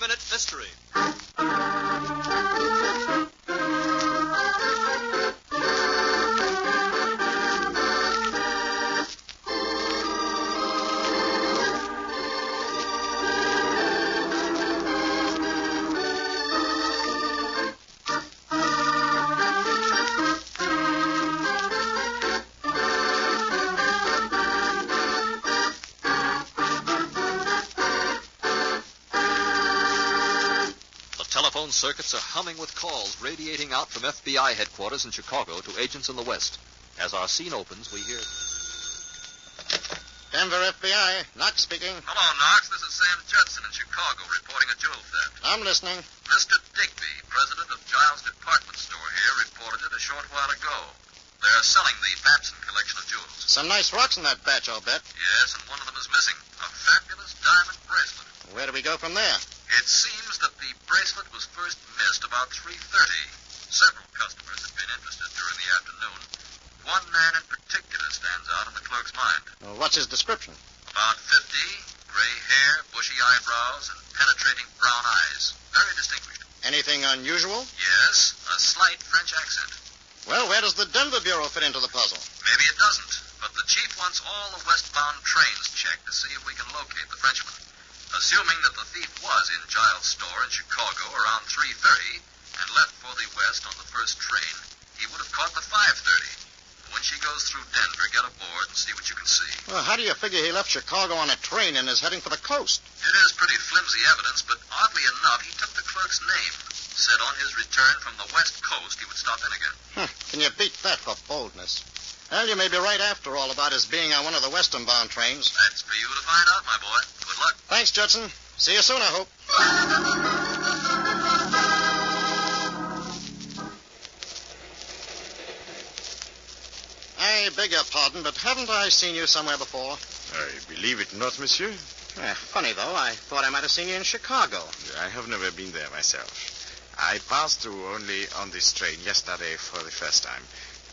10-minute mystery. Telephone circuits are humming with calls radiating out from FBI headquarters in Chicago to agents in the West. As our scene opens, we hear... Denver FBI. Knox speaking. Hello, Knox. This is Sam Judson in Chicago reporting a jewel theft. I'm listening. Mr. Digby, president of Giles Department Store here, reported it a short while ago. They're selling the Babson collection of jewels. Some nice rocks in that batch, I'll bet. Yes, and one of them is missing. A fabulous diamond bracelet. Where do we go from there? It seems that the bracelet was first missed about 3:30. Several customers had been interested during the afternoon. One man in particular stands out in the clerk's mind. Well, what's his description? About 50, gray hair, bushy eyebrows, and penetrating brown eyes. Very distinguished. Anything unusual? Yes, a slight French accent. Well, where does the Denver Bureau fit into the puzzle? Maybe it doesn't, but the chief wants all the westbound trains checked to see if we can locate the Frenchman. Assuming that the thief was in Giles' store in Chicago around 3:30 and left for the west on the first train, he would have caught the 5:30. When she goes through Denver, get aboard and see what you can see. Well, how do you figure he left Chicago on a train and is heading for the coast? It is pretty flimsy evidence, but oddly enough, he took the clerk's name. Said on his return from the west coast he would stop in again. Can you beat that for boldness? Well, you may be right after all about his being on one of the western-bound trains. That's for you to find out, my boy. Good luck. Thanks, Judson. See you soon, I hope. I beg your pardon, but haven't I seen you somewhere before? I believe it not, monsieur. Funny, though. I thought I might have seen you in Chicago. I have never been there myself. I passed through only on this train yesterday for the first time.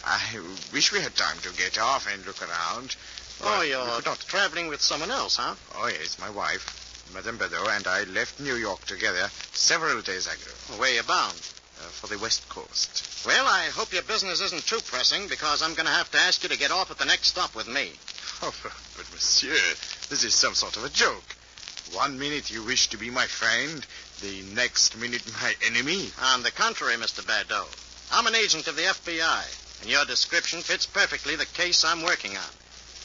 I wish we had time to get off and look around. Oh, you're traveling with someone else, huh? Oh, yes, my wife, Madame Bedeau, and I left New York together several days ago. Where you bound? For the West Coast. Well, I hope your business isn't too pressing, because I'm going to have to ask you to get off at the next stop with me. Oh, but monsieur, this is some sort of a joke. 1 minute you wish to be my friend, the next minute my enemy. On the contrary, Mr. Bedeau, I'm an agent of the FBI, and your description fits perfectly the case I'm working on.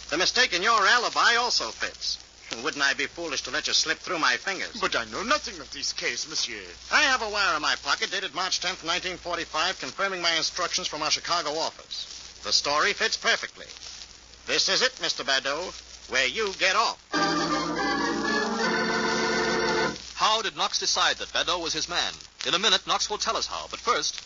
The mistake in your alibi also fits. Wouldn't I be foolish to let you slip through my fingers? But I know nothing of this case, monsieur. I have a wire in my pocket dated March 10th, 1945, confirming my instructions from our Chicago office. The story fits perfectly. This is it, Mr. Bedeau, where you get off. How did Knox decide that Bedeau was his man? In a minute, Knox will tell us how, but first...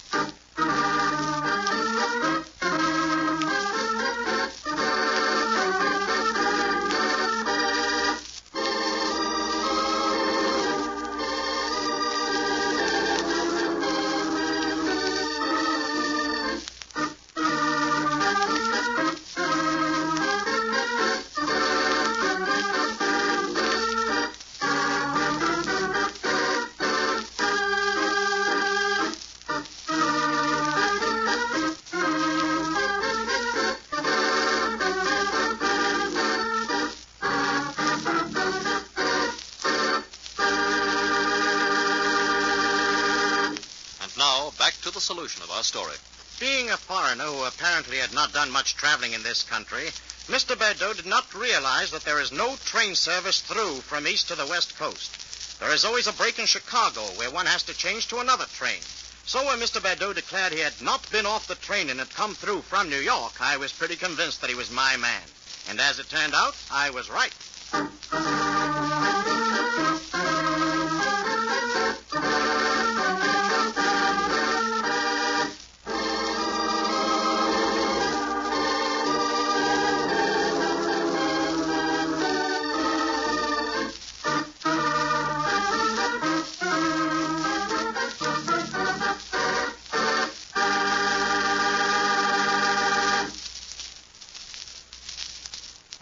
the solution of our story. Being a foreigner who apparently had not done much traveling in this country, Mr. Bedeau did not realize that there is no train service through from east to the west coast. There is always a break in Chicago where one has to change to another train. So when Mr. Bedeau declared he had not been off the train and had come through from New York, I was pretty convinced that he was my man. And as it turned out, I was right.